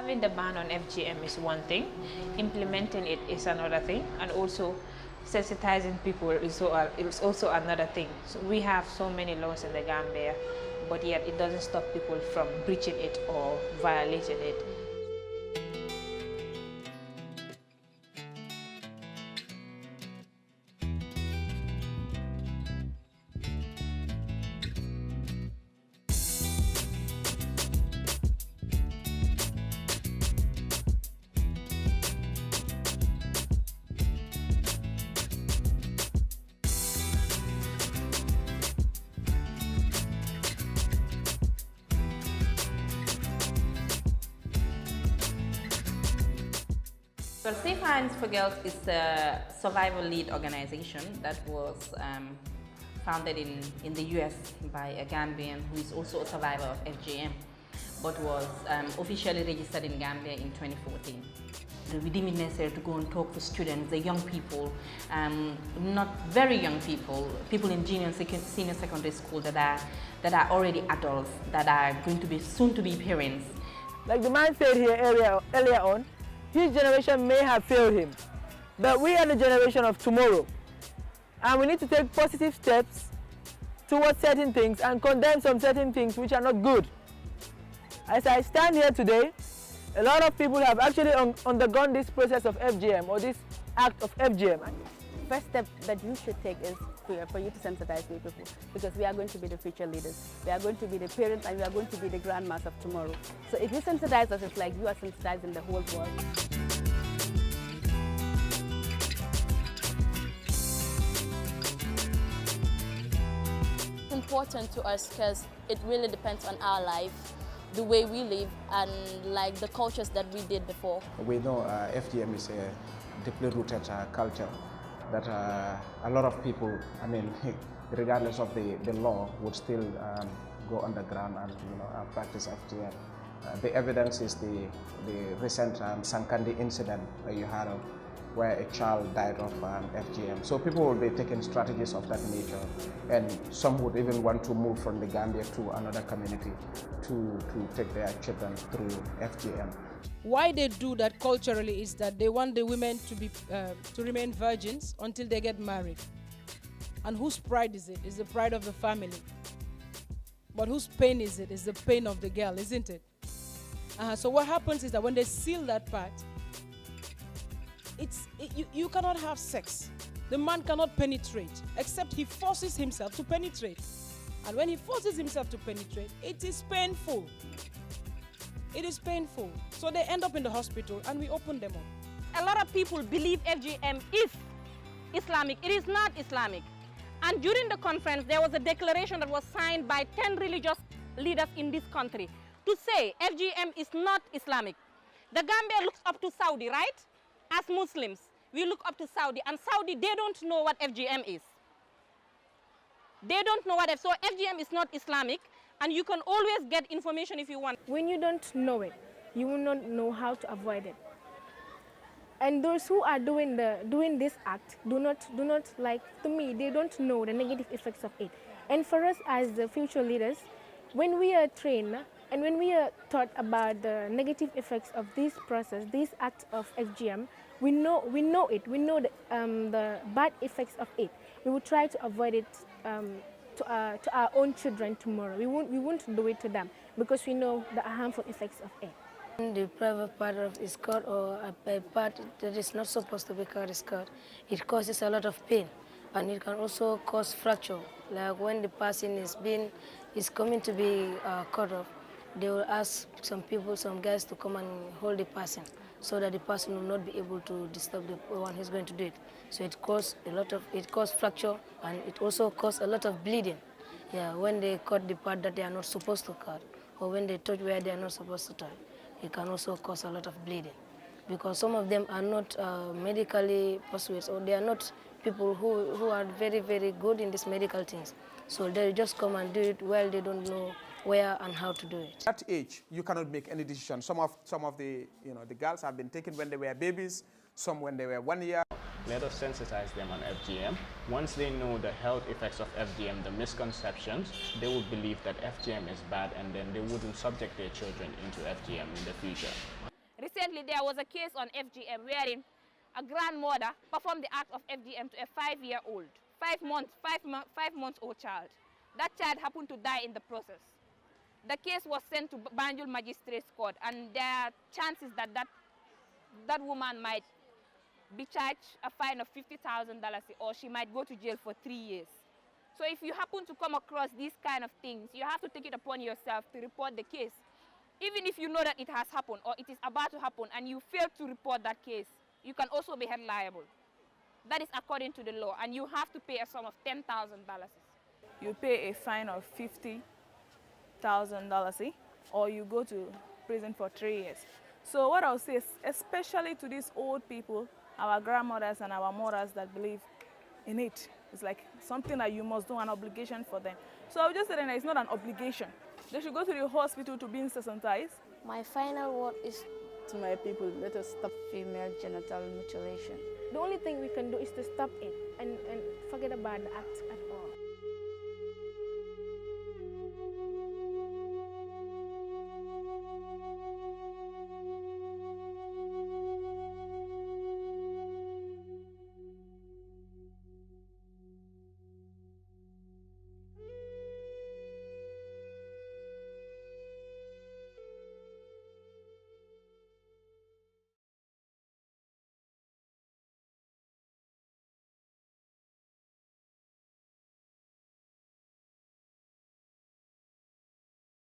having the ban on FGM is one thing, implementing it is another thing, and also sensitizing people is also another thing. So we have so many laws in the Gambia, but yet it doesn't stop people from breaching it or violating it. Well, Safe Hands for Girls is a survival-led organization that was founded in the US by a Gambian who is also a survivor of FGM, but was officially registered in Gambia in 2014. We deemed it necessary to go and talk to students, the young people, not very young people, people in junior and senior secondary school that are already adults, that are going to be soon to be parents. Like the man said here earlier on, his generation may have failed him, but we are the generation of tomorrow, and we need to take positive steps towards certain things and condemn some certain things which are not good. As I stand here today, a lot of people have actually undergone this process of FGM or this act of FGM. First step that you should take is for you to sensitize people, because we are going to be the future leaders. We are going to be the parents, and we are going to be the grandmas of tomorrow. So if you sensitize us, it's like you are sensitizing the whole world. It's important to us because it really depends on our life, the way we live, and like the cultures that we did before. We know FGM is a deeply rooted culture that a lot of people, I mean, regardless of the law, would still go underground and practice FGM. The evidence is the recent Sankandi incident that you heard of, where a child died of FGM. So people will be taking strategies of that nature, and some would even want to move from the Gambia to another community to take their children through FGM. Why they do that culturally is that they want the women to remain virgins until they get married. And whose pride is it? It's the pride of the family. But whose pain is it? It's the pain of the girl, isn't it? So what happens is that when they seal that part, you cannot have sex. The man cannot penetrate, except he forces himself to penetrate. And when he forces himself to penetrate, it is painful. It is painful. So they end up in the hospital and we open them up. A lot of people believe FGM is Islamic. It is not Islamic. And during the conference, there was a declaration that was signed by 10 religious leaders in this country to say FGM is not Islamic. The Gambia looks up to Saudi, right? As Muslims, we look up to Saudi, and Saudi, they don't know what FGM is. They don't know what so FGM is not Islamic, and you can always get information if you want. When you don't know it, you will not know how to avoid it. And those who are doing this act do not like, to me, they don't know the negative effects of it. And for us as the future leaders, when we are trained and when we are taught about the negative effects of this process, this act of FGM, we know it. We know the bad effects of it. We will try to avoid it to our own children tomorrow. We won't do it to them because we know the harmful effects of it. The private part of his skirt or a part that is not supposed to be cut is cut, it causes a lot of pain, and it can also cause fracture. Like when the person is coming to be cut off, they will ask some guys to come and hold the person, so that the person will not be able to disturb the one who's going to do it. So it causes fracture, and it also causes a lot of bleeding. Yeah, when they cut the part that they are not supposed to cut, or when they touch where they are not supposed to touch, it can also cause a lot of bleeding. Because some of them are not medically persuaded, or they are not people who are very, very good in these medical things. So they just come and do it while they don't know where and how to do it. At that age, you cannot make any decision. Some of the the girls have been taken when they were babies, some when they were 1 year. Let us sensitize them on FGM. Once they know the health effects of FGM, the misconceptions, they will believe that FGM is bad, and then they wouldn't subject their children into FGM in the future. recently there was a case on FGM wherein a grandmother performed the act of FGM to a 5-year-old, 5-month-old child. That child happened to die in the process. The case was sent to Banjul Magistrates Court, and there are chances that that woman might be charged a fine of $50,000 or she might go to jail for 3 years. So if you happen to come across these kind of things, you have to take it upon yourself to report the case. Even if you know that it has happened or it is about to happen and you fail to report that case, you can also be held liable. That is according to the law, and you have to pay a sum of $10,000. You pay a fine of $50,000 or you go to prison for 3 years. So what I'll say is, especially to these old people, our grandmothers and our mothers that believe in it, it's like something that you must do, an obligation for them. So I'll just say that it's not an obligation. They should go to the hospital to be sensitized. My final word is to my people, let us stop female genital mutilation. The only thing we can do is to stop it and forget about the act